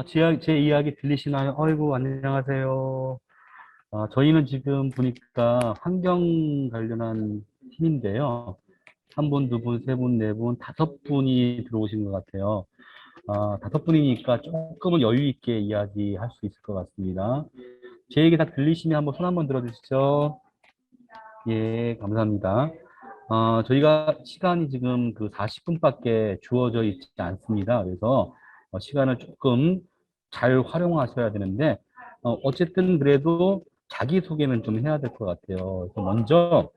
제 이야기 들리시나요? 아이고, 안녕하세요. 저희는 지금 보니까 환경 관련한 팀인데요. 한 분, 두 분, 세 분, 네 분, 다섯 분이 들어오신 것 같아요. 다섯 분이니까 조금은 여유 있게 이야기할 수 있을 것 같습니다. 제 얘기 다 들리시면 한번 손 한번 들어주시죠. 예, 감사합니다. 저희가 시간이 지금 그 40분밖에 주어져 있지 않습니다. 그래서 시간을 조금 잘 활용하셔야 되는데, 어쨌든 그래도 자기소개는 좀 해야 될 것 같아요. 그래서 먼저,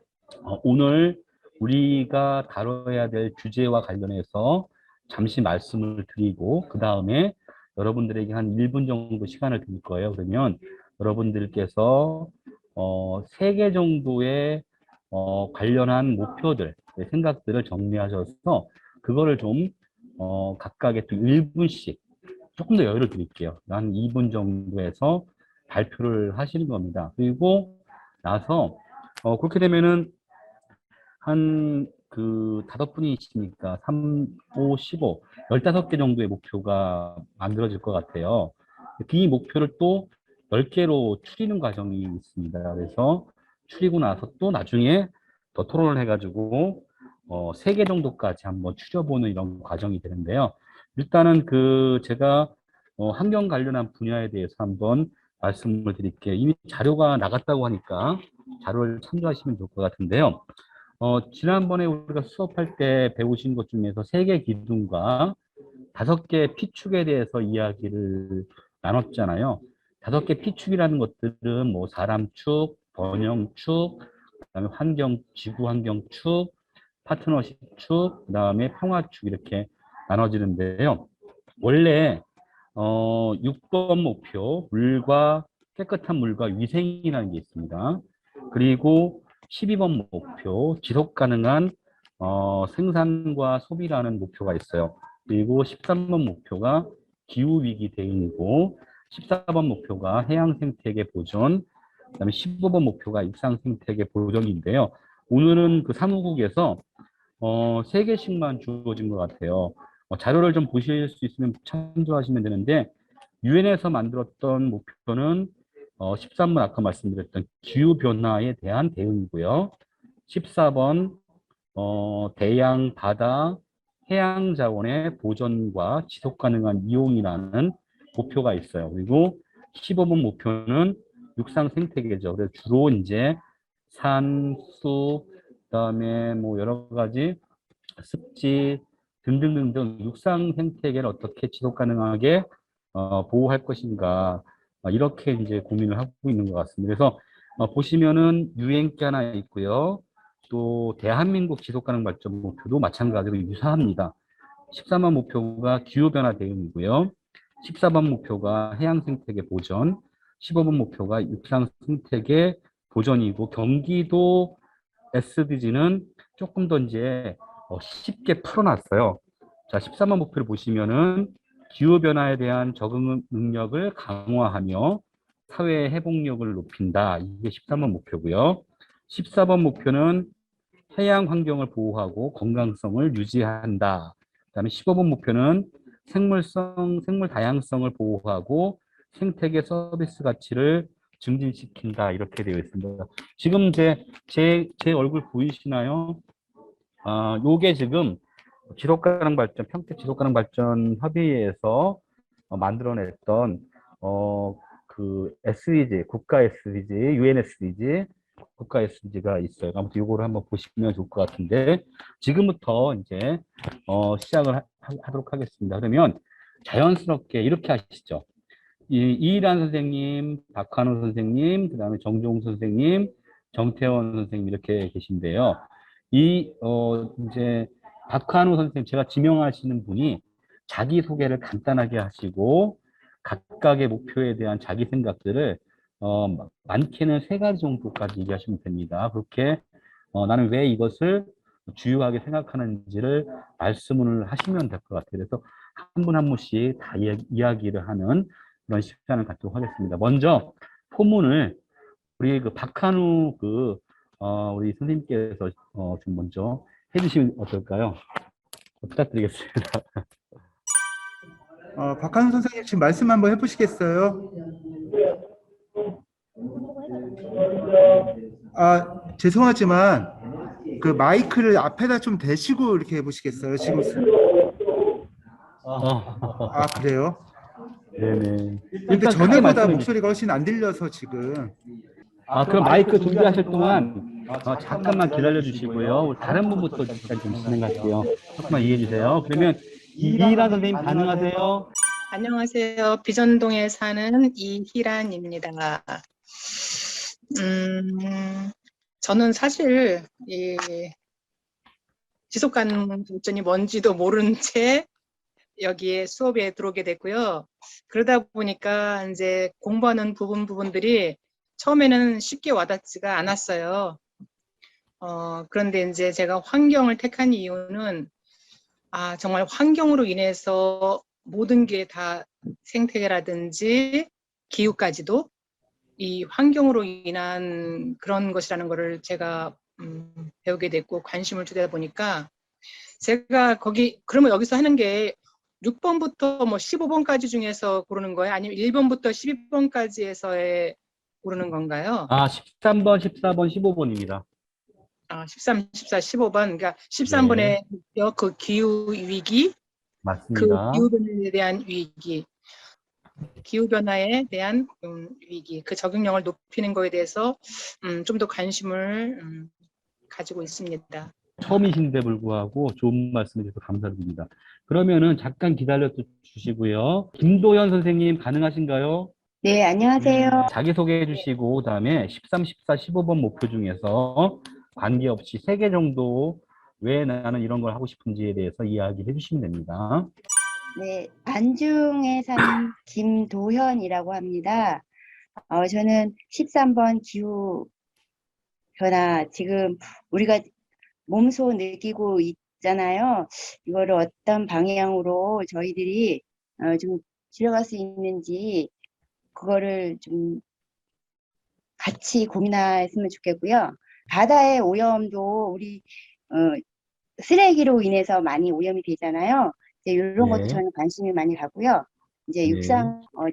오늘 우리가 다뤄야 될 주제와 관련해서 잠시 말씀을 드리고, 그 다음에 여러분들에게 한 1분 정도 시간을 드릴 거예요. 그러면 여러분들께서 3개 정도의 관련한 목표들, 생각들을 정리하셔서 그거를 좀 각각의 또 1분씩 조금 더 여유를 드릴게요. 한 2분 정도에서 발표를 하시는 겁니다. 그리고 나서 그렇게 되면은 한 그 다섯 분이 있으니까 3, 5, 15, 15개 정도의 목표가 만들어질 것 같아요. 이 목표를 또 10개로 추리는 과정이 있습니다. 그래서 추리고 나서 또 나중에 더 토론을 해가지고 3개 정도까지 한번 추려보는 이런 과정이 되는데요. 일단은 그 제가 환경 관련한 분야에 대해서 한번 말씀을 드릴게요. 이미 자료가 나갔다고 하니까 자료를 참조하시면 좋을 것 같은데요. 지난번에 우리가 수업할 때 배우신 것 중에서 3개 기둥과 5개 피축에 대해서 이야기를 나눴잖아요. 5개 피축이라는 것들은 뭐 사람 축, 번영 축, 그다음에 지구 환경 축, 파트너십 축, 그다음에 평화 축 이렇게 나눠지는데요. 원래 6번 목표, 깨끗한 물과 위생이라는 게 있습니다. 그리고 12번 목표, 지속 가능한 생산과 소비라는 목표가 있어요. 그리고 13번 목표가 기후위기 대응이고, 14번 목표가 해양 생태계 보존, 그다음에 15번 목표가 육상 생태계 보존인데요. 오늘은 그 사무국에서 3개씩만 주어진 것 같아요. 자료를 좀 보실 수 있으면 참조하시면 되는데, 유엔에서 만들었던 목표는 13번 아까 말씀드렸던 기후변화에 대한 대응이고요. 14번 대양, 바다, 해양 자원의 보존과 지속 가능한 이용이라는 목표가 있어요. 그리고 15번 목표는 육상 생태계죠. 그래서 주로 이제 산, 숲, 그다음에 뭐 여러 가지 습지 등등등등 육상 생태계를 어떻게 지속 가능하게 보호할 것인가 이렇게 이제 고민을 하고 있는 것 같습니다. 그래서 보시면은 유엔께 하나 있고요. 또 대한민국 지속 가능 발전 목표도 마찬가지로 유사합니다. 13번 목표가 기후변화 대응이고요. 14번 목표가 해양 생태계 보전, 15번 목표가 육상 생태계 보전이고 경기도 SDG는 조금 더 이제 쉽게 풀어놨어요. 자, 13번 목표를 보시면은 기후변화에 대한 적응 능력을 강화하며 사회 회복력을 높인다. 이게 13번 목표고요. 14번 목표는 해양 환경을 보호하고 건강성을 유지한다. 그다음에 15번 목표는 생물 다양성을 보호하고 생태계 서비스 가치를 증진시킨다. 이렇게 되어 있습니다. 지금 제 얼굴 보이시나요? 요게 지금 지속가능 발전, 평택 지속가능 발전 협의회에서 만들어냈던 그 SDG, 국가 SDG, UN SDG, 국가 SDG가 있어요. 아무튼 요거를 한번 보시면 좋을 것 같은데 지금부터 이제 시작을 하도록 하겠습니다. 그러면 자연스럽게 이렇게 하시죠. 이일한 선생님, 박한우 선생님, 그다음에 정종 선생님, 정태원 선생님 이렇게 계신데요. 이제 박한우 선생님 제가 지명하시는 분이 자기 소개를 간단하게 하시고 각각의 목표에 대한 자기 생각들을 많게는 3가지 정도까지 얘기하시면 됩니다. 그렇게 나는 왜 이것을 주요하게 생각하는지를 말씀을 하시면 될 것 같아요. 그래서 한 분 한 분씩 다 이야기를 하는 그런 시간을 갖도록 하겠습니다. 먼저 포문을 우리 그 박한우 우리 선생님께서 좀 먼저 해주시면 어떨까요? 부탁드리겠습니다. 박한우 선생님 지금 말씀 한번 해보시겠어요? 죄송하지만 그 마이크를 앞에다 좀 대시고 이렇게 해보시겠어요? 지금 어, 그래요? 네네. 근데 일단 크게 전에보다 말씀해 주시죠. 목소리가 훨씬 안 들려서 지금. 그럼 마이크 준비하실 동안 잠깐만 기다려 주시고요. 다른 분부터 일단 좀 진행할게요. 조금만 이해해 주세요. 그러면 이희란 선생님 가능하세요? 안녕하세요. 비전동에 사는 이희란입니다. 저는 사실 이 지속가능 발전이 뭔지도 모른 채 여기에 수업에 들어오게 됐고요. 그러다 보니까 이제 공부하는 부분들이 처음에는 쉽게 와닿지가 않았어요. 그런데 이제 제가 환경을 택한 이유는 정말 환경으로 인해서 모든 게 다 생태계라든지 기후까지도 이 환경으로 인한 그런 것이라는 것을 제가 배우게 됐고 관심을 두다 보니까 제가 그러면 여기서 하는 게 6번부터 뭐 15번까지 중에서 고르는 거예요? 아니면 1번부터 12번까지 해서의 고르는 건가요? 13번, 14번, 15번입니다. 13, 14, 15번. 그러니까 네, 13번에 그 기후 위기, 그 맞습니다. 기후변화에 대한 위기, 기후변화에 대한 위기, 그 적응력을 높이는 거에 대해서 좀 더 관심을 가지고 있습니다. 처음이신데 불구하고 좋은 말씀 해주셔서 감사드립니다. 그러면은 잠깐 기다려 주시고요. 김도현 선생님 가능하신가요? 네, 안녕하세요. 자기소개해 주시고 그다음에 13, 14, 15번 목표 중에서 관계없이 3개 정도 왜 나는 이런 걸 하고 싶은지에 대해서 이야기해 주시면 됩니다. 네, 안중에 사는 김도현이라고 합니다. 저는 13번 기후변화, 지금 우리가 몸소 느끼고 있잖아요. 이거를 어떤 방향으로 저희들이 좀 줄여갈 수 있는지, 그거를 좀 같이 고민했으면 좋겠고요. 바다의 오염도 우리 어, 쓰레기로 인해서 많이 오염이 되잖아요. 이제 이런 것도 네, 저는 관심이 많이 가고요. 이제 네,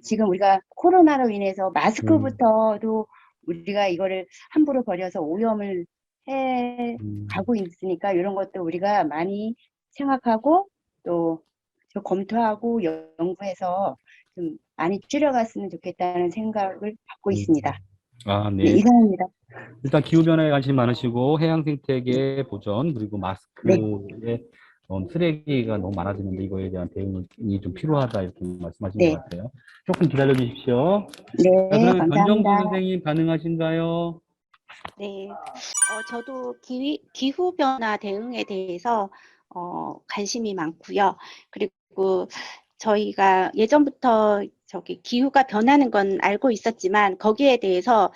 지금 우리가 코로나로 인해서 음, 마스크부터도 우리가 이거를 함부로 버려서 오염을 해 음, 가고 있으니까 이런 것도 우리가 많이 생각하고 또 검토하고 연구해서 좀 많이 줄여갔으면 좋겠다는 생각을 갖고 있습니다. 음. 네, 네. 이상입니다. 일단 기후변화에 관심 많으시고 해양 생태계 보전 그리고 네, 마스크에 쓰레기가 너무 많아지는데 이거에 대한 대응이 좀 필요하다 이렇게 말씀하신 것 네, 같아요. 조금 기다려 주십시오. 자, 네, 그러면 감사합니다. 변정수 선생님 가능하신가요? 네, 저도 기후변화 대응에 대해서 관심이 많고요. 그리고 저희가 예전부터 기후가 변하는 건 알고 있었지만 거기에 대해서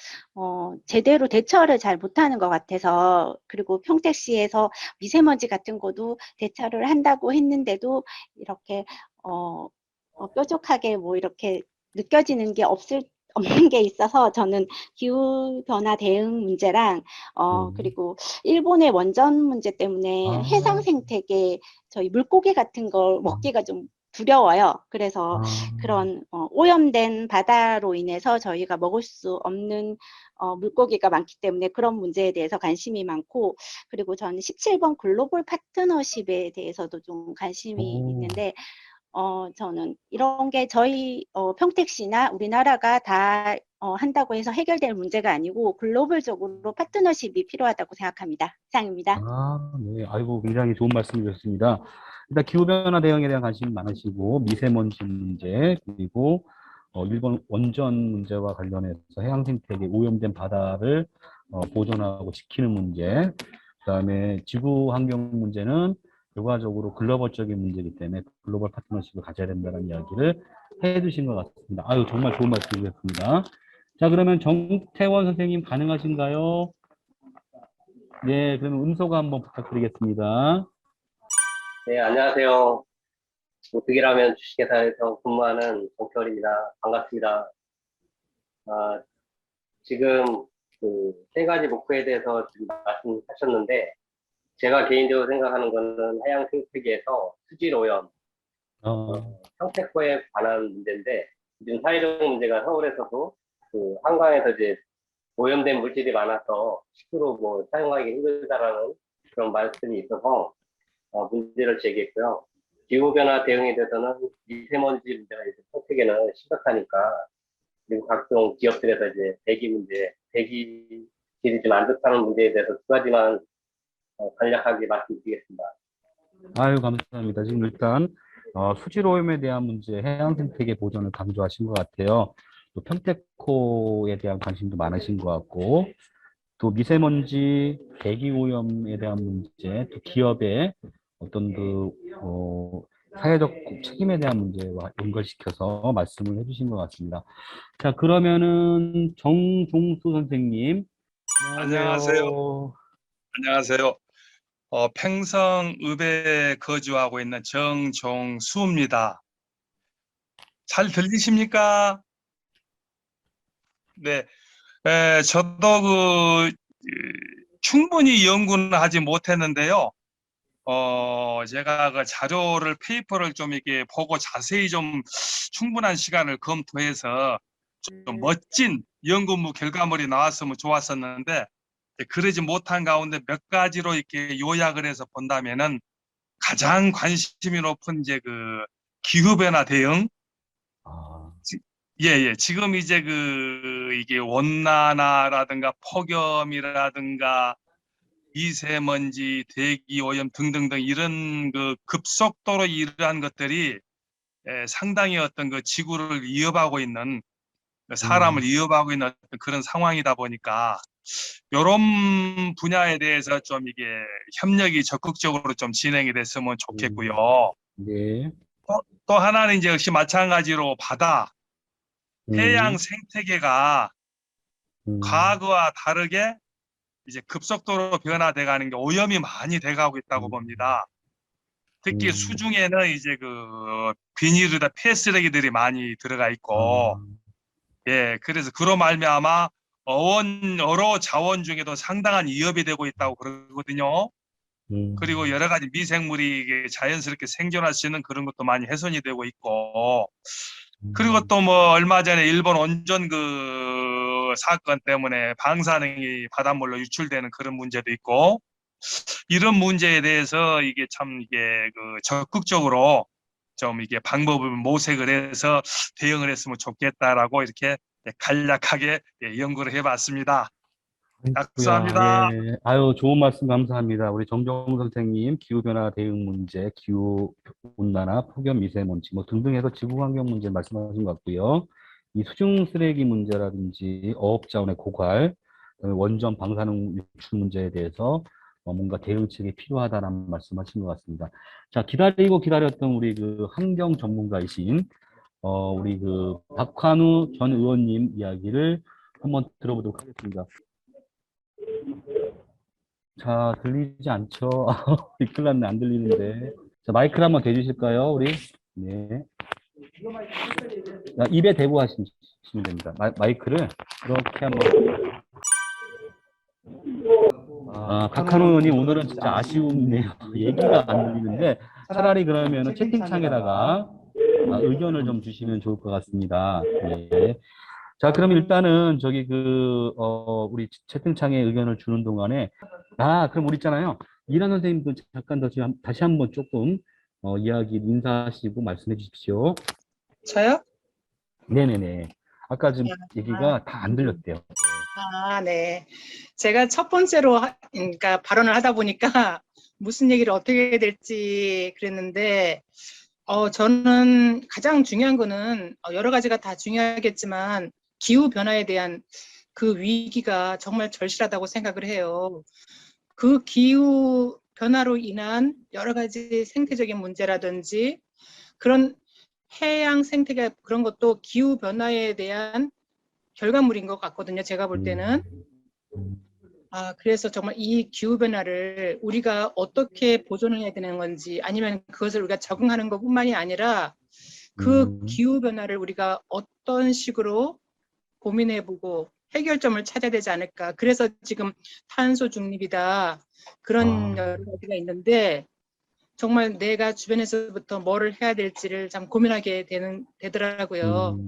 제대로 대처를 잘 못하는 것 같아서, 그리고 평택시에서 미세먼지 같은 것도 대처를 한다고 했는데도 이렇게 뾰족하게 뭐 이렇게 느껴지는 게 없는 게 있어서, 저는 기후변화 대응 문제랑 네. 그리고 일본의 원전 문제 때문에 해상 아, 생태계, 저희 물고기 같은 걸 먹기가 좀 두려워요. 그래서 아, 그런 오염된 바다로 인해서 저희가 먹을 수 없는 물고기가 많기 때문에 그런 문제에 대해서 관심이 많고, 그리고 저는 17번 글로벌 파트너십에 대해서도 좀 관심이 오, 있는데, 저는 이런 게 저희 평택시나 우리나라가 다 한다고 해서 해결될 문제가 아니고 글로벌적으로 파트너십이 필요하다고 생각합니다. 이상입니다. 네. 아이고, 굉장히 좋은 말씀 주셨습니다. 일단 기후변화 대응에 대한 관심이 많으시고, 미세먼지 문제, 그리고 일본 원전 문제와 관련해서 해양 생태계 오염된 바다를 보존하고 지키는 문제, 그다음에 지구 환경 문제는 결과적으로 글로벌적인 문제이기 때문에 글로벌 파트너십을 가져야 된다는 이야기를 해주신 것 같습니다. 아유, 정말 좋은 말씀 주셨습니다. 자, 그러면 정태원 선생님 가능하신가요? 네, 그러면 음소거 한번 부탁드리겠습니다. 네, 안녕하세요. 득이라면 주식회사에서 근무하는 정태원입니다. 반갑습니다. 아, 지금 그 세 가지 목표에 대해서 지금 말씀하셨는데, 제가 개인적으로 생각하는 거는 해양 생태계에서 수질 오염, 평택호에 관한 문제인데, 요즘 사회적 문제가 서울에서도 그 한강에서 이제 오염된 물질이 많아서 식수로 뭐 사용하기 힘들다라는 그런 말씀이 있어서 문제를 제기했고요. 기후변화 대응에 대해서는 미세먼지 문제가 이제 평택에는 심각하니까, 그리고 각종 기업들에서 이제 대기 문제, 대기질이 좀 안 좋다는 문제에 대해서 두 가지만 간략하게 말씀드리겠습니다. 아유, 감사합니다. 지금 일단 수질 오염에 대한 문제, 해양 생태계 보존을 강조하신 것 같아요. 또 평택호에 대한 관심도 많으신 것 같고, 또 미세먼지, 대기 오염에 대한 문제, 또 기업의 어떤 사회적 책임에 대한 문제와 연결시켜서 말씀을 해주신 것 같습니다. 자, 그러면은 정종수 선생님, 안녕하세요. 안녕하세요. 안녕하세요. 팽성읍에 거주하고 있는 정종수입니다. 잘 들리십니까? 네. 저도 충분히 연구는 하지 못했는데요. 제가 그 자료를, 페이퍼를 좀 이렇게 보고 자세히 좀 충분한 시간을 검토해서 좀 멋진 연구무 결과물이 나왔으면 좋았었는데, 그러지 못한 가운데 몇 가지로 이렇게 요약을 해서 본다면은 가장 관심이 높은 이제 그 기후변화 대응. 아, 예. 지금 이제 이게 온난화라든가 폭염이라든가 미세먼지, 대기 오염 등등등 이런 급속도로 이러한 것들이 상당히 어떤 지구를 위협하고 있는, 사람을 위협하고 있는 어떤 그런 상황이다 보니까 이런 분야에 대해서 좀 이게 협력이 적극적으로 좀 진행이 됐으면 좋겠고요. 네. 또 하나는 이제 역시 마찬가지로 바다, 해양 생태계가 과거와 다르게 이제 급속도로 변화돼 가는 게 오염이 많이 돼가고 있다고 봅니다. 특히 수중에는 이제 비닐이나 폐쓰레기들이 많이 들어가 있고, 예, 그래서 그로 말미암아 어로 자원 중에도 상당한 위협이 되고 있다고 그러거든요. 그리고 여러 가지 미생물이 이게 자연스럽게 생존할 수 있는 그런 것도 많이 훼손이 되고 있고, 그리고 또 뭐 얼마 전에 일본 원전 사건 때문에 방사능이 바닷물로 유출되는 그런 문제도 있고, 이런 문제에 대해서 이게 참 이게 적극적으로 좀 이게 방법을 모색을 해서 대응을 했으면 좋겠다라고 이렇게 간략하게 연구를 해봤습니다. 아이고야, 감사합니다. 예. 아유, 좋은 말씀 감사합니다. 우리 정정 선생님, 기후변화 대응 문제, 기후온난화, 폭염, 미세먼지, 뭐 등등 해서 지구환경 문제 말씀하신 것 같고요. 이 수중 쓰레기 문제라든지 어업자원의 고갈, 그다음에 원전 방사능 유출 문제에 대해서 뭔가 대응책이 필요하다는 말씀하신 것 같습니다. 자, 기다리고 기다렸던 우리 환경 전문가이신 우리 박환우 전 의원님 이야기를 한번 들어보도록 하겠습니다. 자, 들리지 않죠? 큰일 났네, 안 들리는데. 자, 마이크를 한번 대주실까요, 우리? 네. 자, 입에 대고 하시면 됩니다. 마이크를 이렇게 한번. 박한호 의원님, 오늘은 진짜 아쉬운네요. 얘기가 안 들리는데, 차라리 그러면은 채팅창에다가 의견을 좀 주시면 좋을 것 같습니다. 네. 자, 그럼 일단은 우리 채팅창에 의견을 주는 동안에, 그럼 우리 있잖아요. 이란 선생님도 잠깐 다시 한번 조금, 이야기 인사하시고 말씀해 주십시오. 저요? 네네네. 아까 지금 얘기가 다 안 들렸대요. 네. 제가 첫 번째로 그러니까 발언을 하다 보니까 무슨 얘기를 어떻게 해야 될지 그랬는데, 저는 가장 중요한 거는 여러 가지가 다 중요하겠지만 기후 변화에 대한 그 위기가 정말 절실하다고 생각을 해요. 그 기후 변화로 인한 여러 가지 생태적인 문제라든지 그런 해양 생태계 그런 것도 기후 변화에 대한 결과물인 것 같거든요. 제가 볼 때는. 그래서 정말 이 기후 변화를 우리가 어떻게 보존을 해야 되는 건지, 아니면 그것을 우리가 적응하는 것뿐만이 아니라 그 기후 변화를 우리가 어떤 식으로 고민해보고 해결점을 찾아야 되지 않을까. 그래서 지금 탄소 중립이다 그런 여러 가지가 있는데, 정말 내가 주변에서부터 뭐를 해야 될지를 참 고민하게 되더라고요.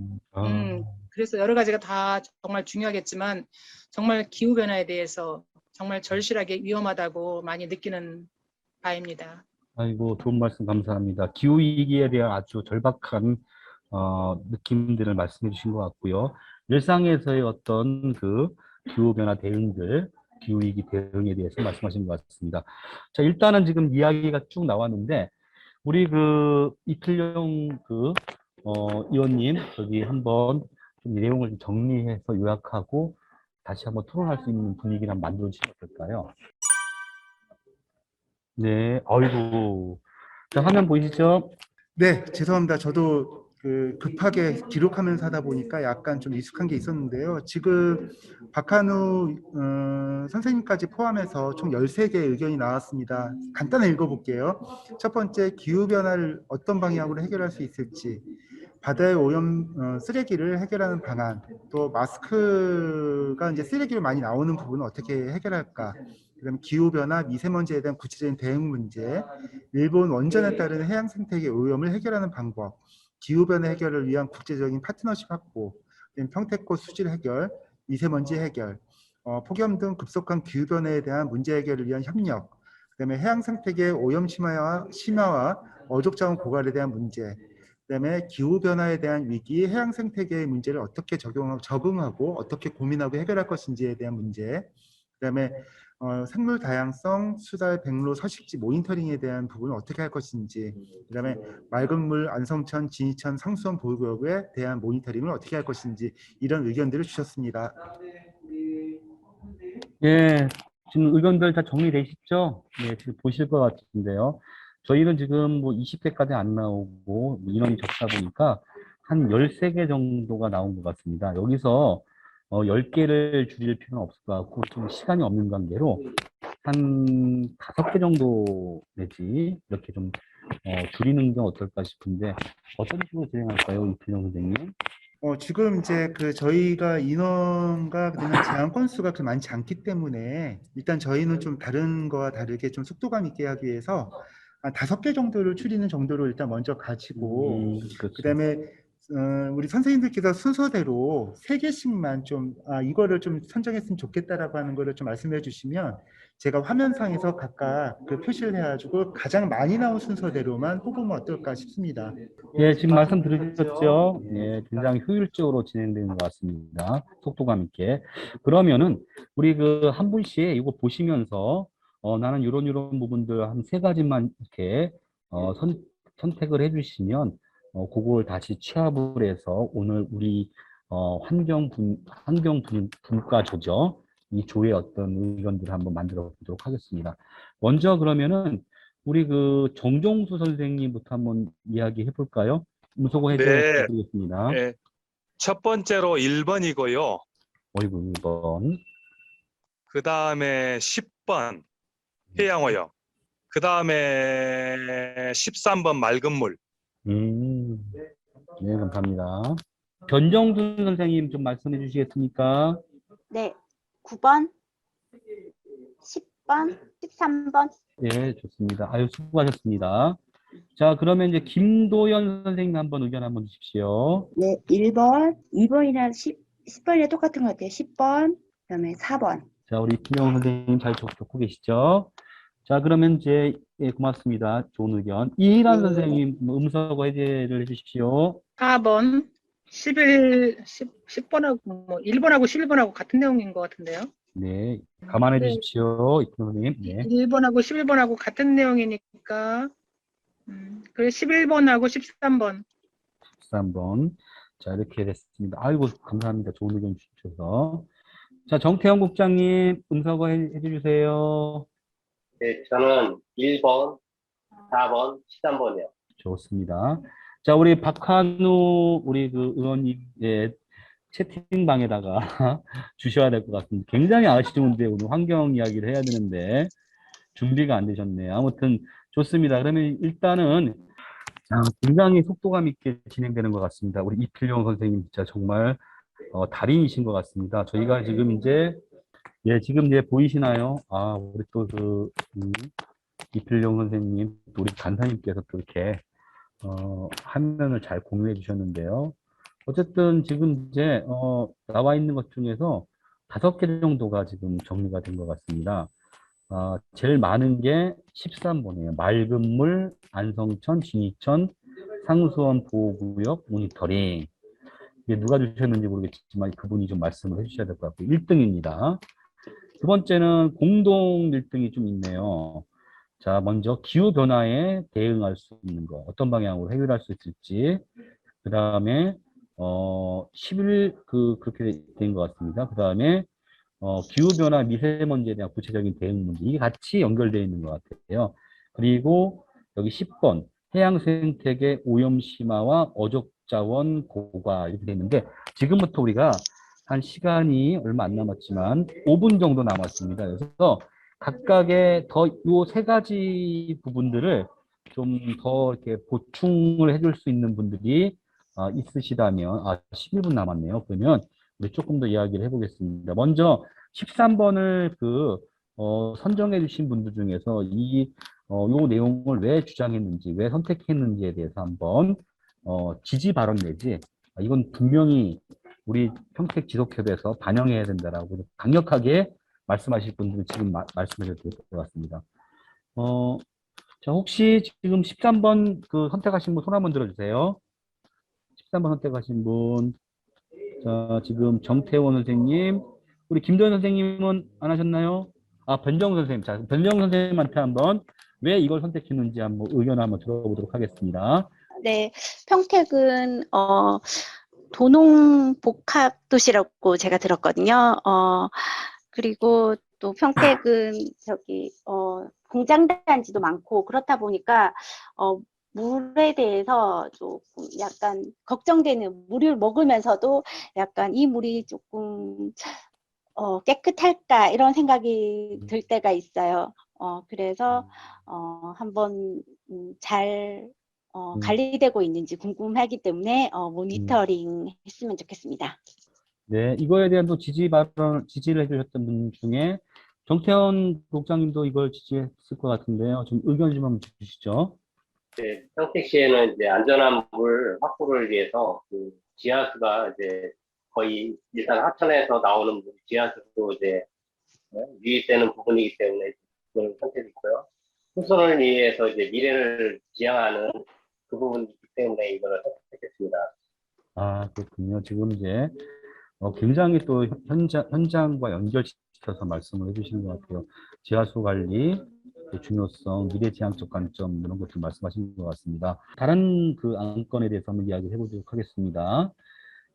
그래서 여러 가지가 다 정말 중요하겠지만 정말 기후변화에 대해서 정말 절실하게 위험하다고 많이 느끼는 바입니다. 아이고, 좋은 말씀 감사합니다. 기후위기에 대한 아주 절박한 느낌들을 말씀해 주신 것 같고요. 일상에서의 어떤 그 기후변화 대응들, 기후위기 대응에 대해서 말씀하신 것 같습니다. 자, 일단은 지금 이야기가 쭉 나왔는데, 우리 그 이틀용 의원님, 저기 한번 좀 내용을 좀 정리해서 요약하고 다시 한번 토론할 수 있는 분위기를 한번 만들어 주시면 어떨까요? 네, 아이고. 자, 화면 보이시죠? 네, 죄송합니다. 저도 그 급하게 기록하면서 하다 보니까 약간 좀 익숙한 게 있었는데요. 지금 박한우 선생님까지 포함해서 총 13개의 의견이 나왔습니다. 간단히 읽어볼게요. 첫 번째, 기후변화를 어떤 방향으로 해결할 수 있을지, 바다의 오염 쓰레기를 해결하는 방안, 또 마스크가 이제 쓰레기로 많이 나오는 부분은 어떻게 해결할까, 그다음에 기후변화, 미세먼지에 대한 구체적인 대응 문제, 일본 원전에 따른 해양 생태계 오염을 해결하는 방법, 기후변화 해결을 위한 국제적인 파트너십 확보, 평택고 수질 해결, 미세먼지 해결, 폭염 등 급속한 기후변화에 대한 문제 해결을 위한 협력, 그다음에 해양 생태계 오염 심화와 어족자원 고갈에 대한 문제, 그다음에 기후변화에 대한 위기, 해양 생태계의 문제를 어떻게 적응하고 어떻게 고민하고 해결할 것인지에 대한 문제, 그다음에 생물 다양성, 수달, 백로, 서식지 모니터링에 대한 부분을 어떻게 할 것인지, 그다음에 맑은 물, 안성천, 진이천, 상수원 보호구역에 대한 모니터링을 어떻게 할 것인지, 이런 의견들을 주셨습니다. 예, 지금 의견들 다 정리되시죠? 네, 지금 보실 것 같은데요. 저희는 지금 뭐 20개까지 안 나오고 뭐 인원이 적다 보니까 한 13개 정도가 나온 것 같습니다. 여기서 10개를 줄일 필요는 없을 것 같고 좀 시간이 없는 관계로 한 5개 정도 내지 이렇게 좀 줄이는 게 어떨까 싶은데 어떤 식으로 진행할까요, 이필영 선생님? 지금 이제 저희가 인원과 그다음에 제한 건수가 그렇게 많지 않기 때문에 일단 저희는 좀 다른 거와 다르게 좀 속도감 있게 하기 위해서 한 5개 정도를 줄이는 정도로 일단 먼저 가지고, 그렇죠. 그다음에 우리 선생님들께서 순서대로 3개씩만 좀 이거를 좀 선정했으면 좋겠다라고 하는 거를 좀 말씀해 주시면 제가 화면상에서 각각 그 표시를 해가지고 가장 많이 나온 순서대로만 뽑으면 어떨까 싶습니다. 예, 지금 말씀 들으셨죠? 예, 굉장히 효율적으로 진행되는 것 같습니다. 속도감 있게. 그러면은, 우리 한 분씩 이거 보시면서, 나는 이런 부분들 한 3가지만 이렇게, 선택을 해주시면, 그걸 다시 취합을 해서 오늘 우리, 환경 분과 조죠. 이 조의 어떤 의견들을 한번 만들어 보도록 하겠습니다. 먼저 그러면은, 우리 정종수 선생님부터 한번 이야기해 볼까요? 음소거 해제 네, 부탁드리겠습니다. 예. 첫 번째로 1번이고요. 어이구, 2번. 그 다음에 10번 해양오염. 그 다음에 13번 맑은 물. 네, 감사합니다. 변정순 선생님 좀 말씀해 주시겠습니까? 네, 9번, 10번, 13번. 네, 좋습니다. 아유, 수고하셨습니다. 자, 그러면 이제 김도연 선생님 한번 의견 한번 주십시오. 네, 1번, 2번이랑 10번이랑 똑같은 것 같아요. 10번, 그다음에 4번. 자, 우리 김영 선생님 잘 적고 계시죠? 자, 그러면 이제, 예, 고맙습니다. 좋은 의견. 이희란 네. 선생님, 음소거 해제를 해주십시오. 4번, 10번하고 뭐 1번하고 11번하고 같은 내용인 것 같은데요. 네, 감안해 네. 주십시오. 이필영 선생님. 네. 1번하고 11번하고 같은 내용이니까 그래 11번하고 13번. 13번. 자, 이렇게 됐습니다. 아이고, 감사합니다. 좋은 의견 주셔서. 자, 정태영 국장님, 음소거 해주세요. 네, 저는 1번, 4번, 13번이요. 좋습니다. 자, 우리 박한우, 우리 의원님, 예, 채팅방에다가 주셔야 될 것 같습니다. 굉장히 아쉬운데, 오늘 환경 이야기를 해야 되는데, 준비가 안 되셨네요. 아무튼, 좋습니다. 그러면 일단은, 굉장히 속도감 있게 진행되는 것 같습니다. 우리 이필용 선생님 진짜 정말 달인이신 것 같습니다. 저희가 지금 이제 지금 보이시나요? 우리 또 이필용 선생님, 또 우리 간사님께서 또 이렇게 화면을 잘 공유해 주셨는데요. 어쨌든 지금 이제 나와 있는 것 중에서 5개 정도가 지금 정리가 된 것 같습니다. 제일 많은 게 13번이에요. 맑은 물, 안성천, 진이천, 상수원 보호구역 모니터링. 이게 누가 주셨는지 모르겠지만 그분이 좀 말씀을 해주셔야 될 것 같고 1등입니다. 두 번째는 공동 1등이 좀 있네요. 자, 먼저 기후변화에 대응할 수 있는 거, 어떤 방향으로 해결할 수 있을지, 그 다음에, 그렇게 된 것 같습니다. 그 다음에, 기후변화 미세먼지에 대한 구체적인 대응 문제, 이게 같이 연결되어 있는 것 같아요. 그리고 여기 10번, 해양 생태계 오염 심화와 어족자원 고가, 이렇게 되어 있는데, 지금부터 우리가 한 시간이 얼마 안 남았지만, 5분 정도 남았습니다. 그래서 각각의 요 세 가지 부분들을 좀 더 이렇게 보충을 해줄 수 있는 분들이 있으시다면, 11분 남았네요. 그러면 우리 조금 더 이야기를 해보겠습니다. 먼저 13번을 선정해 주신 분들 중에서 요 내용을 왜 주장했는지, 왜 선택했는지에 대해서 한번, 지지 발언 내지, 이건 분명히 우리 평택 지속협에서 반영해야 된다라고 강력하게 말씀하실 분들 지금 말씀하셔도 될 것 같습니다. 자, 혹시 지금 13번 선택하신 분 손 한번 들어주세요. 13번 선택하신 분. 자, 지금 정태원 선생님. 우리 김도현 선생님은 안 하셨나요? 변정 선생님. 자, 변정 선생님한테 한번 왜 이걸 선택했는지 한번 의견 한번 들어보도록 하겠습니다. 네, 평택은 도농 복합 도시라고 제가 들었거든요. 그리고 또 평택은 공장 단지도 많고 그렇다 보니까 물에 대해서 조금 약간 걱정되는, 물을 먹으면서도 약간 이 물이 조금 깨끗할까 이런 생각이 들 때가 있어요. 그래서 한번 잘 관리되고 있는지 궁금하기 때문에 모니터링 했으면 좋겠습니다. 네, 이거에 대한 또 지지를 해주셨던 분 중에 정태원 국장님도 이걸 지지했을 것 같은데요. 좀 의견 좀 한번 주시죠. 네, 평택시에는 이제 안전한 물 확보를 위해서 지하수가 이제 거의 일단 하천에서 나오는 물, 지하수도 이제 유입되는 부분이기 때문에 그걸 선택했고요. 후손을 위해서 이제 미래를 지향하는 그 부분이기 때문에 이걸 선택했습니다. 그렇군요. 지금 이제 굉장히 또 현장과 연결시켜서 말씀을 해주신 것 같아요. 지하수 관리, 중요성, 미래지향적 관점 이런 것들 말씀하신 것 같습니다. 다른 안건에 대해서 한번 이야기를 해보도록 하겠습니다.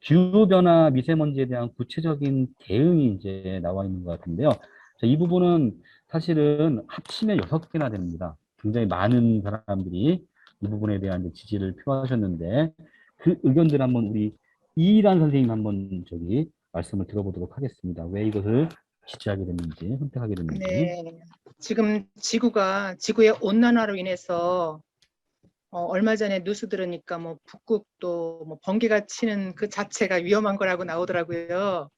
기후변화 미세먼지에 대한 구체적인 대응이 이제 나와 있는 것 같은데요. 자, 이 부분은 사실은 합치면 6개나 됩니다. 굉장히 많은 사람들이 이 부분에 대한 지지를 표하셨는데 그 의견들 한번 우리 이일환 선생님 한번 말씀을 들어보도록 하겠습니다. 왜 이것을 지지하게 됐는지, 선택하게 됐는지. 네, 지금 지구의 온난화로 인해서 얼마 전에 뉴스 들으니까 뭐 북극도 뭐 번개가 치는 그 자체가 위험한 거라고 나오더라고요.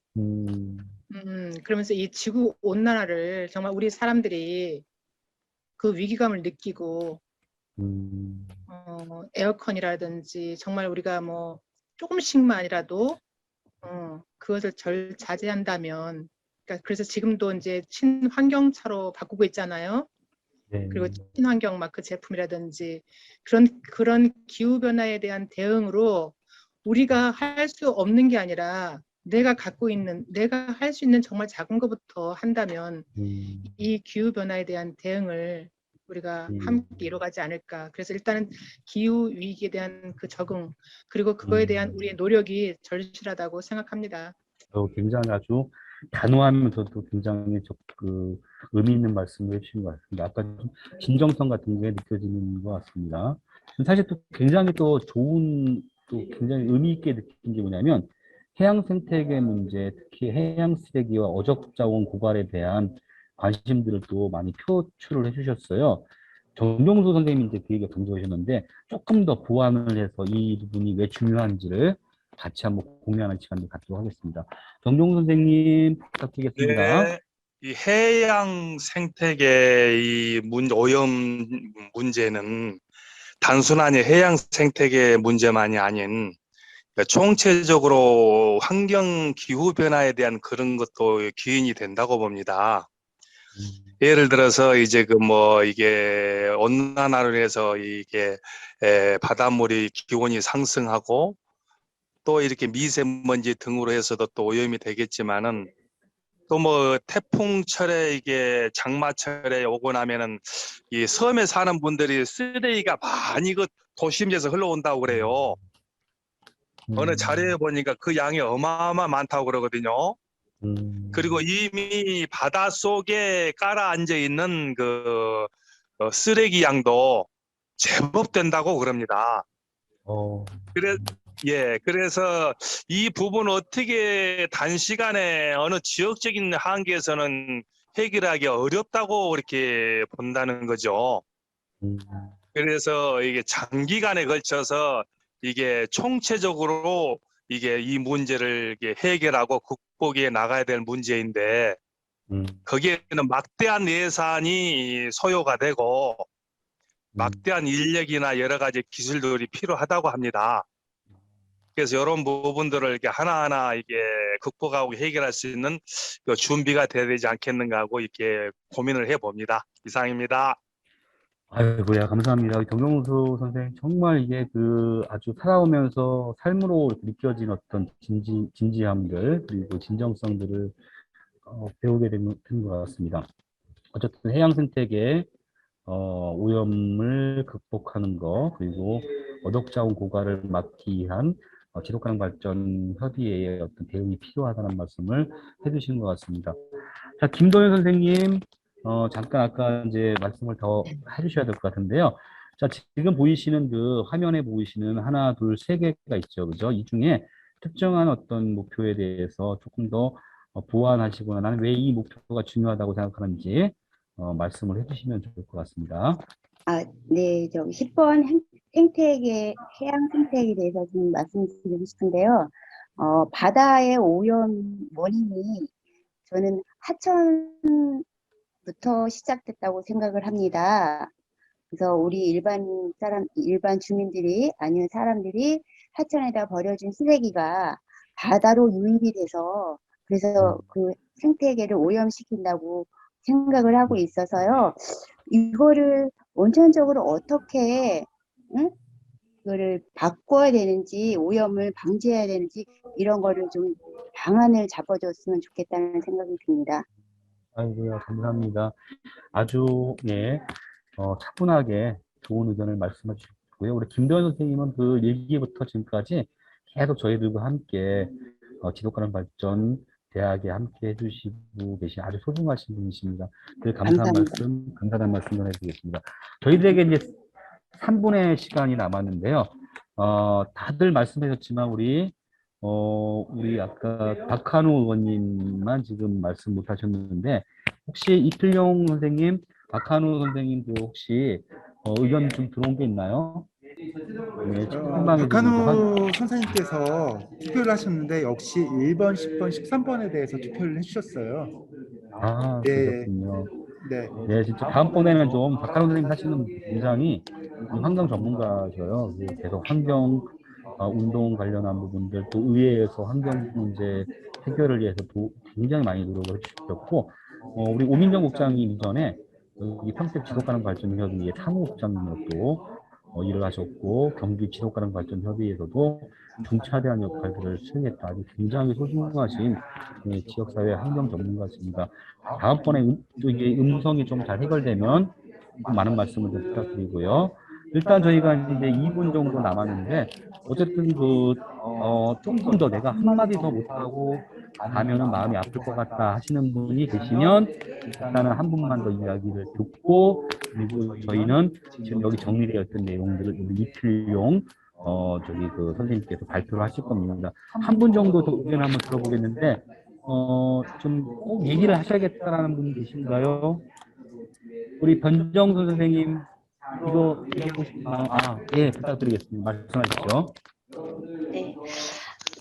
그러면서 이 지구 온난화를 정말 우리 사람들이 그 위기감을 느끼고 에어컨이라든지 정말 우리가 뭐 조금씩만이라도 그것을 자제한다면, 그러니까 그래서 지금도 이제 친환경차로 바꾸고 있잖아요. 네. 그리고 친환경 마크 제품이라든지 그런 기후 변화에 대한 대응으로 우리가 할 수 없는 게 아니라 내가 할 수 있는 정말 작은 것부터 한다면 이 기후 변화에 대한 대응을 우리가 함께 이뤄가지 않을까. 그래서 일단은 기후 위기에 대한 그 적응, 그리고 그거에 대한 우리의 노력이 절실하다고 생각합니다. 굉장히 아주 단호하면서도 굉장히 의미 있는 말씀을 해주신 것 같습니다. 아까 좀 진정성 같은 게 느껴지는 것 같습니다. 사실 또 굉장히 또 굉장히 의미 있게 느낀 게 뭐냐면 해양 생태계 문제, 특히 해양 쓰레기와 어적 자원 고갈에 대한 관심들을 또 많이 표출을 해주셨어요. 정병수 선생님이 이제 그 얘기가 강조하셨는데 조금 더 보완을 해서 이 부분이 왜 중요한지를 같이 한번 공유하는 시간을 갖도록 하겠습니다. 정종 선생님 부탁드리겠습니다. 네. 이 해양 생태계의 오염 문제는 단순한 해양 생태계 문제만이 아닌 그러니까 총체적으로 환경 기후 변화에 대한 그런 것도 기인이 된다고 봅니다. 예를 들어서 이제 이게 온난화로 해서 이게 바닷물이 기온이 상승하고 또 이렇게 미세먼지 등으로 해서도 또 오염이 되겠지만은 또 태풍철에 이게 장마철에 오고 나면은 이 섬에 사는 분들이 쓰레기가 많이 도심지에서 흘러온다고 그래요. 어느 자료에 보니까 그 양이 어마어마 많다고 그러거든요. 그리고 이미 바닷속에 깔아앉아 있는 쓰레기 양도 제법 된다고 그럽니다. 그래서 이 부분 어떻게 단시간에 어느 지역적인 한계에서는 해결하기 어렵다고 이렇게 본다는 거죠. 그래서 이게 장기간에 걸쳐서 이게 총체적으로 이게 이 문제를 이게 해결하고 극복해 나가야 될 문제인데 거기에는 막대한 예산이 소요가 되고 막대한 인력이나 여러 가지 기술들이 필요하다고 합니다. 그래서 이런 부분들을 이렇게 하나하나 이게 극복하고 해결할 수 있는 준비가 돼야 되지 않겠는가 하고 이렇게 고민을 해봅니다. 이상입니다. 아이고야, 감사합니다. 정경수 선생님, 정말 이게 아주 살아오면서 삶으로 느껴진 어떤 진지함들, 그리고 진정성들을 배우게 된 것 같습니다. 어쨌든 해양 생태계, 오염을 극복하는 거, 그리고 어독자원 고갈을 막기 위한 지속가능 발전 협의회의 어떤 대응이 필요하다는 말씀을 해주신 것 같습니다. 자, 김도현 선생님, 잠깐 아까 이제 말씀을 더 해주셔야 될 것 같은데요. 자, 지금 보이시는 화면에 보이시는 하나, 둘, 세 개가 있죠. 그죠? 이 중에 특정한 어떤 목표에 대해서 조금 더 보완하시거나 나는 왜 이 목표가 중요하다고 생각하는지 말씀을 해주시면 좋을 것 같습니다. 네, 10번 해양 생태계에 대해서 좀 말씀드리고 싶은데요. 바다의 오염 원인이 저는 하천부터 시작됐다고 생각을 합니다. 그래서 우리 일반 주민들이 아니면 사람들이 하천에다 버려진 쓰레기가 바다로 유입이 돼서 그래서 그 생태계를 오염시킨다고 생각을 하고 있어서요. 이거를 원천적으로 어떻게 이거를 바꿔야 되는지 오염을 방지해야 되는지 이런 거를 좀 방안을 잡아줬으면 좋겠다는 생각이 듭니다. 아이고야, 감사합니다. 아주 차분하게 좋은 의견을 말씀해 주셨고요. 우리 김도현 선생님은 그 얘기부터 지금까지 계속 저희들과 함께 지속가능 발전 대학에 함께 해주시고 계신 아주 소중하신 분이십니다. 그 감사한 말씀 전해드리겠습니다. 저희들에게 이제 3분의 시간이 남았는데요. 다들 말씀하셨지만 우리 아까 박한우 의원님만 지금 말씀 못 하셨는데 혹시 이틀용 선생님, 박한우 선생님도 혹시 의견 좀 들어온 게 있나요? 네, 채팅방에 박한우 선생님께서 투표를 하셨는데 역시 1번, 10번, 13번에 대해서 투표를 해주셨어요. 네, 그렇군요. 네. 네, 진짜 다음번에는 좀 박한우 선생님 하시는 굉장히 환경 전문가셔요. 계속 환경 운동 관련한 부분들, 또 의회에서 환경 문제 해결을 위해서도 굉장히 많이 노력을 해주셨고, 우리 오민정 국장님 이전에 이 평택 지속가능 발전 협의회 사무국장님으로 또 일을 하셨고, 경기 지속가능 발전 협의회에서도 중차대한 역할들을 수행했다. 아주 굉장히 소중하신 지역사회 환경 전문가십니다. 다음번에 또 이게 음성이 좀 잘 해결되면 많은 말씀을 좀 부탁드리고요. 일단 저희가 이제 2분 정도 남았는데 어쨌든 조금 더 내가 한마디 더 못하고 가면은 마음이 아플 것 같다 하시는 분이 계시면 일단은 한 분만 더 이야기를 듣고 그리고 저희는 지금 여기 정리되어 있던 내용들을 우리 이틀용 선생님께서 발표를 하실 겁니다. 한 분 정도 더 의견 한번 들어보겠는데 좀 꼭 얘기를 하셔야겠다라는 분이 계신가요? 우리 변정수 선생님 이거 얘기하고 싶나요? 예, 부탁드리겠습니다. 말씀하시죠. 네.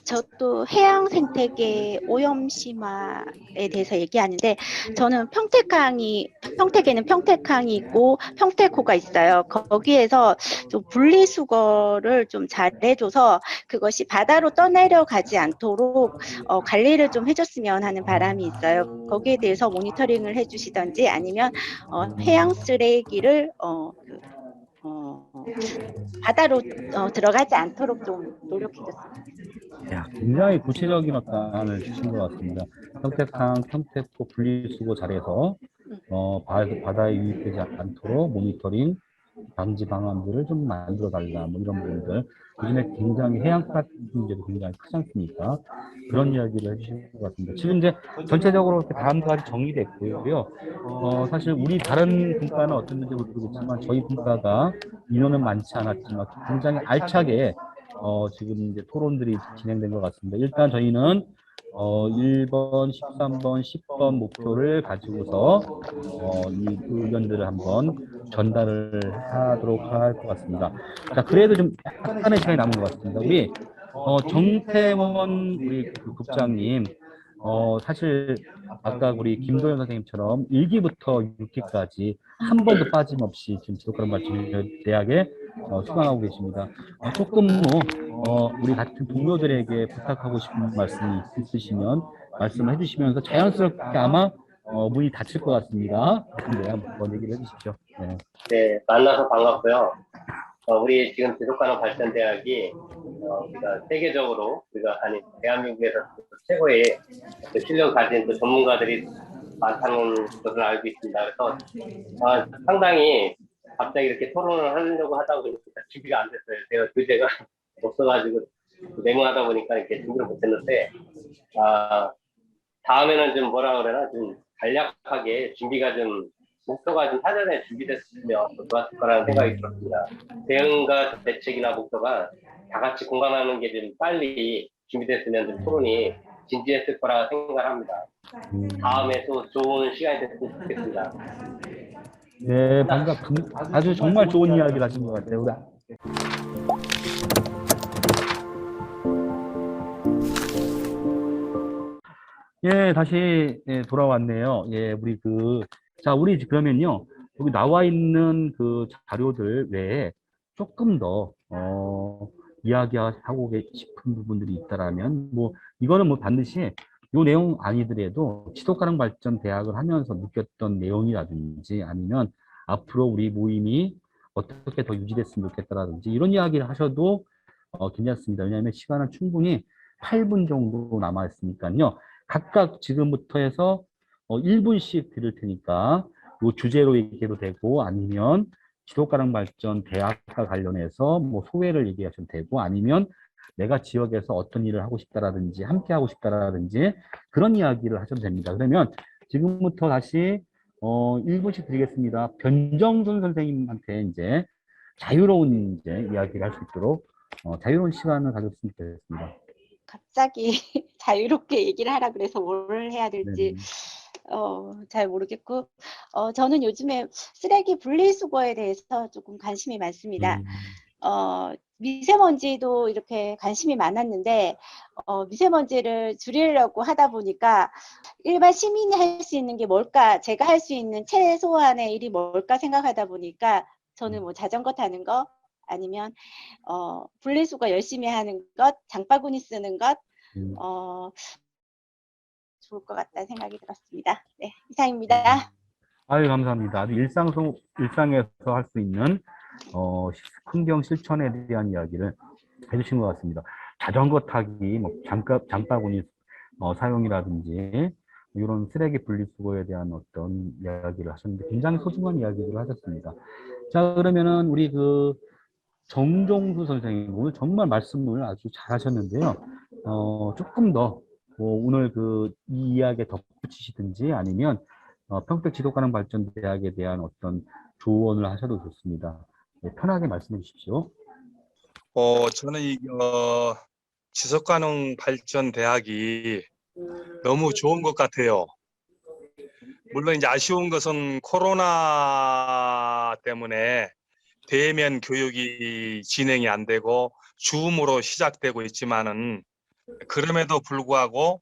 저도 해양 생태계 오염 심화에 대해서 얘기하는데 저는 평택에는 평택항이 있고 평택호가 있어요. 거기에서 좀 분리수거를 좀 잘해줘서 그것이 바다로 떠내려가지 않도록 관리를 좀 해줬으면 하는 바람이 있어요. 거기에 대해서 모니터링을 해주시던지 아니면 해양 쓰레기를 바다로 들어가지 않도록 좀 노력해줬으면 좋겠습니다. 야, 굉장히 구체적인 어떤을 주신 것 같습니다. 평택항, 평택호 분리수거 잘해서 바다에 유입되지 않도록 모니터링, 방지 방안들을 좀 만들어 달라, 뭐 이런 부분들. 요즘에 굉장히 해양 플라스틱 문제도 굉장히 크지 않습니까? 그런 이야기를 해주신 것 같습니다. 지금 이제 전체적으로 이렇게 다음과 같이 정리됐고요. 사실 우리 다른 분과는 어땠는지 모르겠지만 저희 분과가 인원은 많지 않았지만 굉장히 알차게 지금 이제 토론들이 진행된 것 같습니다. 일단 저희는 1번, 13번, 10번 목표를 가지고서 이 의견들을 한번 전달을 하도록 할 것 같습니다. 자, 그래도 좀 약간의 시간이 남은 것 같습니다. 우리 정태원 우리 그 국장님, 사실 아까 우리 김도현 선생님처럼 1기부터 6기까지 한 번도 빠짐없이 지금 지독한 발전 대학에 수강하고 계십니다. 조금 우리 같은 동료들에게 부탁하고 싶은 말씀이 있으시면 말씀을 해주시면서 자연스럽게 아마 문이 닫힐 것 같습니다. 네, 한번 얘기를 해주십시오. 네. 네, 만나서 반갑고요. 우리 지금 지속가능 발전대학이 우리가 세계적으로 대한민국에서 최고의 그 실력을 가진 또 전문가들이 많다는 것을 알고 있습니다. 그래서 상당히 갑자기 이렇게 토론을 하려고 하다 보니까 준비가 안 됐어요. 제가 교재가 없어가지고 메모하다 보니까 이렇게 준비를 못했는데 다음에는 좀 뭐라 그러나 좀 간략하게 준비가 좀 목표가 좀 사전에 준비됐으면 더 좋았을 거라는 생각이 들었습니다. 대응과 대책이나 목표가 다 같이 공감하는 게 좀 빨리 준비됐으면 좀 토론이 진지했을 거라 생각합니다. 다음에 또 좋은 시간이 됐으면 좋겠습니다. 네, 아주 정말 좋은 이야기를 하신 것 같아요. 예, 다시 돌아왔네요. 예, 우리 그러면요, 여기 나와 있는 그 자료들 외에 조금 더 이야기하고 싶은 부분들이 있다라면, 뭐 이거는 뭐 반드시 요 내용 아니더라도 지속가능 발전 대학을 하면서 느꼈던 내용이라든지 아니면 앞으로 우리 모임이 어떻게 더 유지됐으면 좋겠다라든지 이런 이야기를 하셔도 괜찮습니다. 왜냐하면 시간은 충분히 8분 정도 남아 있으니까요. 각각 지금부터 해서 1분씩 드릴 테니까 이 주제로 얘기해도 되고 아니면 지속가능 발전 대학과 관련해서 뭐 소회를 얘기하셔도 되고 아니면 내가 지역에서 어떤 일을 하고 싶다라든지 함께 하고 싶다라든지 그런 이야기를 하셔도 됩니다. 그러면 지금부터 다시 1분씩 드리겠습니다. 변정순 선생님한테 이제 자유로운 이제 이야기를 할 수 있도록 자유로운 시간을 가졌으면 좋겠습니다. 갑자기 자유롭게 얘기를 하라 그래서 뭘 해야 될지 잘 모르겠고 저는 요즘에 쓰레기 분리수거에 대해서 조금 관심이 많습니다. 미세먼지도 이렇게 관심이 많았는데 미세먼지를 줄이려고 하다 보니까 일반 시민이 할 수 있는 게 뭘까, 제가 할 수 있는 최소한의 일이 뭘까 생각하다 보니까 저는 뭐 자전거 타는 거 아니면 분리수거 열심히 하는 것, 장바구니 쓰는 것 좋을 것 같다는 생각이 들었습니다. 네, 이상입니다. 아유, 감사합니다. 아주 일상에서 할 수 있는 환경 실천에 대한 이야기를 해주신 것 같습니다. 자전거 타기, 뭐 장바구니 사용이라든지 이런 쓰레기 분리수거에 대한 어떤 이야기를 하셨는데 굉장히 소중한 이야기를 하셨습니다. 자, 그러면은 우리 그 정종수 선생님 오늘 정말 말씀을 아주 잘하셨는데요. 조금 더 오늘 이 이야기에 덧붙이시든지 아니면 평택 지속가능 발전 대학에 대한 어떤 조언을 하셔도 좋습니다. 네, 편하게 말씀해 주십시오. 저는 지속가능 발전 대학이 너무 좋은 것 같아요. 물론 이제 아쉬운 것은 코로나 때문에 대면 교육이 진행이 안 되고 줌으로 시작되고 있지만은 그럼에도 불구하고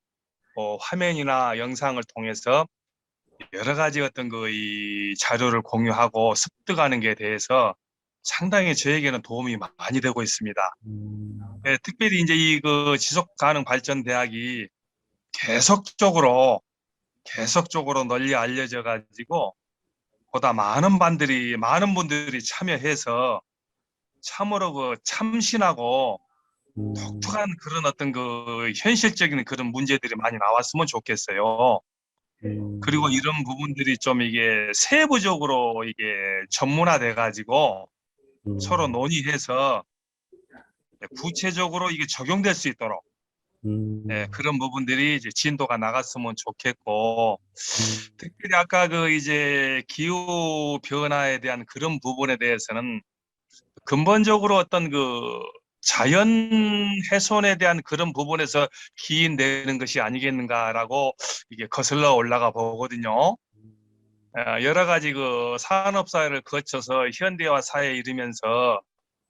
화면이나 영상을 통해서 여러 가지 어떤 이 자료를 공유하고 습득하는 게 대해서 상당히 저에게는 도움이 많이 되고 있습니다. 예, 특별히 이제 지속 가능 발전 대학이 계속적으로 널리 알려져 가지고 보다 많은 분들이 참여해서 참으로 참신하고 독특한 그런 어떤 현실적인 그런 문제들이 많이 나왔으면 좋겠어요. 그리고 이런 부분들이 좀 이게 세부적으로 이게 전문화돼 가지고 서로 논의해서 구체적으로 이게 적용될 수 있도록 그런 부분들이 이제 진도가 나갔으면 좋겠고, 특별히 아까 이제 기후 변화에 대한 그런 부분에 대해서는 근본적으로 어떤 자연 훼손에 대한 그런 부분에서 기인되는 것이 아니겠는가라고 이게 거슬러 올라가 보거든요. 여러 가지 산업사회를 거쳐서 현대화 사회에 이르면서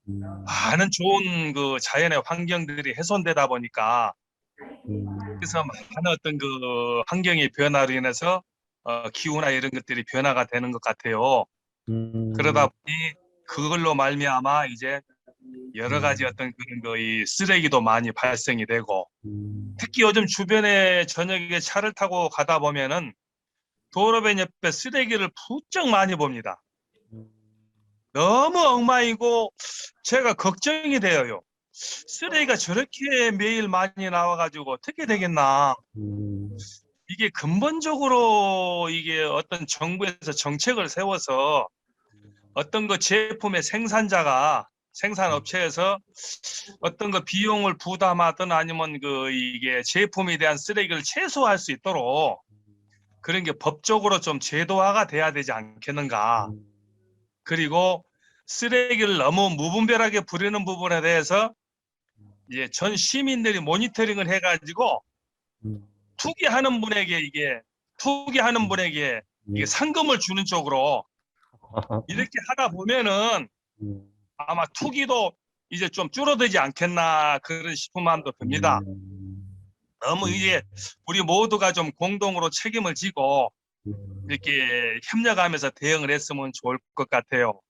많은 좋은 자연의 환경들이 훼손되다 보니까 그래서 많은 어떤 환경의 변화로 인해서 기후나 이런 것들이 변화가 되는 것 같아요. 그러다 보니 그걸로 말미암아 이제 여러 가지 어떤 그런 이 쓰레기도 많이 발생이 되고, 특히 요즘 주변에 저녁에 차를 타고 가다 보면은 도로변 옆에 쓰레기를 부쩍 많이 봅니다. 너무 엉망이고 제가 걱정이 돼요. 쓰레기가 저렇게 매일 많이 나와가지고 어떻게 되겠나. 이게 근본적으로 이게 어떤 정부에서 정책을 세워서 어떤 제품의 생산업체에서 어떤 비용을 부담하든 아니면 이게 제품에 대한 쓰레기를 최소화할 수 있도록 그런 게 법적으로 좀 제도화가 돼야 되지 않겠는가. 그리고 쓰레기를 너무 무분별하게 버리는 부분에 대해서 이제 전 시민들이 모니터링을 해가지고 투기하는 분에게 이게 상금을 주는 쪽으로 이렇게 하다 보면은 아마 투기도 이제 좀 줄어들지 않겠나 그런 싶은 마음도 듭니다. 너무 이제 우리 모두가 좀 공동으로 책임을 지고 이렇게 협력하면서 대응을 했으면 좋을 것 같아요.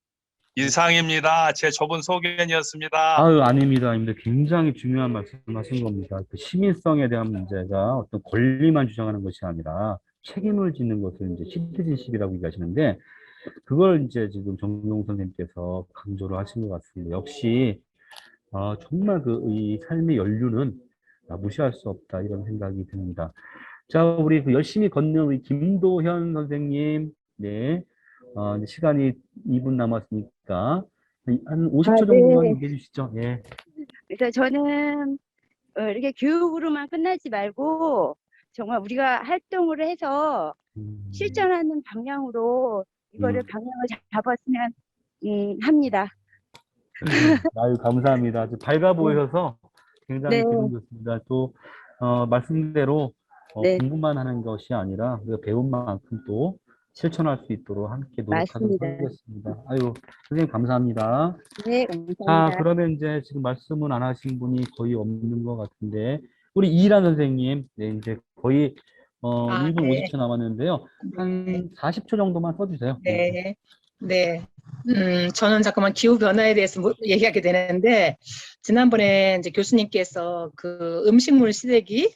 이상입니다. 제 좁은 소견이었습니다. 아유, 아닙니다. 굉장히 중요한 말씀하신 겁니다. 시민성에 대한 문제가 어떤 권리만 주장하는 것이 아니라 책임을 짓는 것을 이제 시티즌십이라고 얘기하시는데, 그걸 이제 지금 정용 선생님께서 강조를 하신 것 같습니다. 역시 정말 이 삶의 연륜은 무시할 수 없다, 이런 생각이 듭니다. 자, 우리 열심히 걷는 우리 김도현 선생님, 네, 이제 시간이 2분 남았으니까 한 50초 정도만 네. 얘기해 주시죠. 예. 그래서 저는 이렇게 교육으로만 끝나지 말고 정말 우리가 활동을 해서 실천하는 방향으로 이거를 방향을 잡았으면 합니다. 아유, 감사합니다. 아주 밝아 보여서 굉장히 네. 기분 좋습니다. 또, 말씀대로 네. 공부만 하는 것이 아니라 우리가 배운 만큼 또 실천할 수 있도록 함께 노력하도록 맞습니다. 하겠습니다. 아유, 선생님 감사합니다. 네, 자, 감사합니다. 그러면 이제 지금 말씀은 안 하신 분이 거의 없는 것 같은데, 우리 이란 선생님, 네, 이제 거의 1분 네. 50초 남았는데요. 한 40초 정도만 써주세요. 네. 네. 저는 잠깐만 기후 변화에 대해서 얘기하게 되는데, 지난번에 이제 교수님께서 음식물 쓰레기,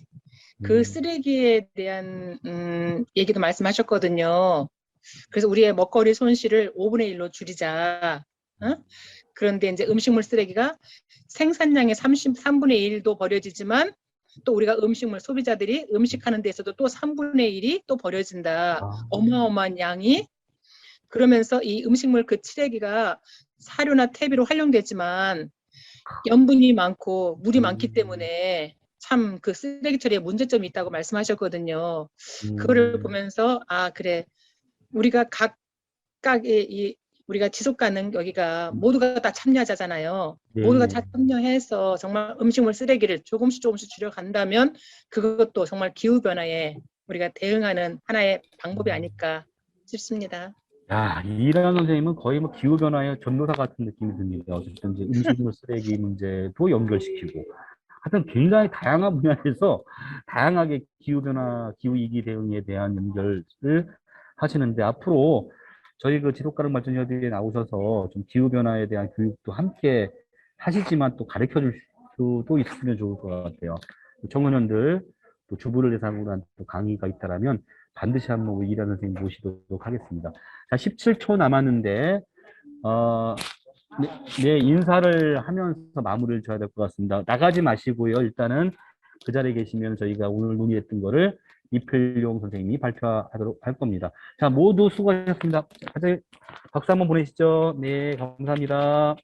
쓰레기에 대한 얘기도 말씀하셨거든요. 그래서 우리의 먹거리 손실을 5분의 1로 줄이자. 그런데 이제 음식물 쓰레기가 생산량의 3분의 1도 버려지지만 또 우리가 음식물 소비자들이 음식하는 데서도 또 3분의 1이 또 버려진다. 어마어마한 양이. 그러면서 이 음식물 쓰레기가 사료나 퇴비로 활용되지만 염분이 많고 물이 많기 때문에 참 쓰레기 처리에 문제점이 있다고 말씀하셨거든요. 그거를 보면서 그래, 우리가 각각의 우리가 지속 가능 여기가 모두가 다 참여하잖아요. 모두가 다 참여해서 정말 음식물 쓰레기를 조금씩 줄여간다면 그것도 정말 기후 변화에 우리가 대응하는 하나의 방법이 아닐까 싶습니다. 야, 이란 선생님은 거의 기후변화의 전도사 같은 느낌이 듭니다. 어쨌든 이제 음식물 쓰레기 문제도 연결시키고, 하여튼 굉장히 다양한 분야에서 다양하게 기후변화, 기후위기 대응에 대한 연결을 하시는데 앞으로 저희 그 지속가능 발전협의회에 나오셔서 좀 기후변화에 대한 교육도 함께 하시지만 또 가르쳐 줄 수도 있으면 좋을 것 같아요. 청소년들 또 주부를 대상으로 한 또 강의가 있다라면 반드시 한번 우리 이란 선생님 모시도록 하겠습니다. 자, 17초 남았는데 네, 인사를 하면서 마무리를 줘야 될 것 같습니다. 나가지 마시고요. 일단은 그 자리에 계시면 저희가 오늘 논의했던 거를 이필용 선생님이 발표하도록 할 겁니다. 자, 모두 수고하셨습니다. 다들 박수 한번 보내시죠. 네, 감사합니다.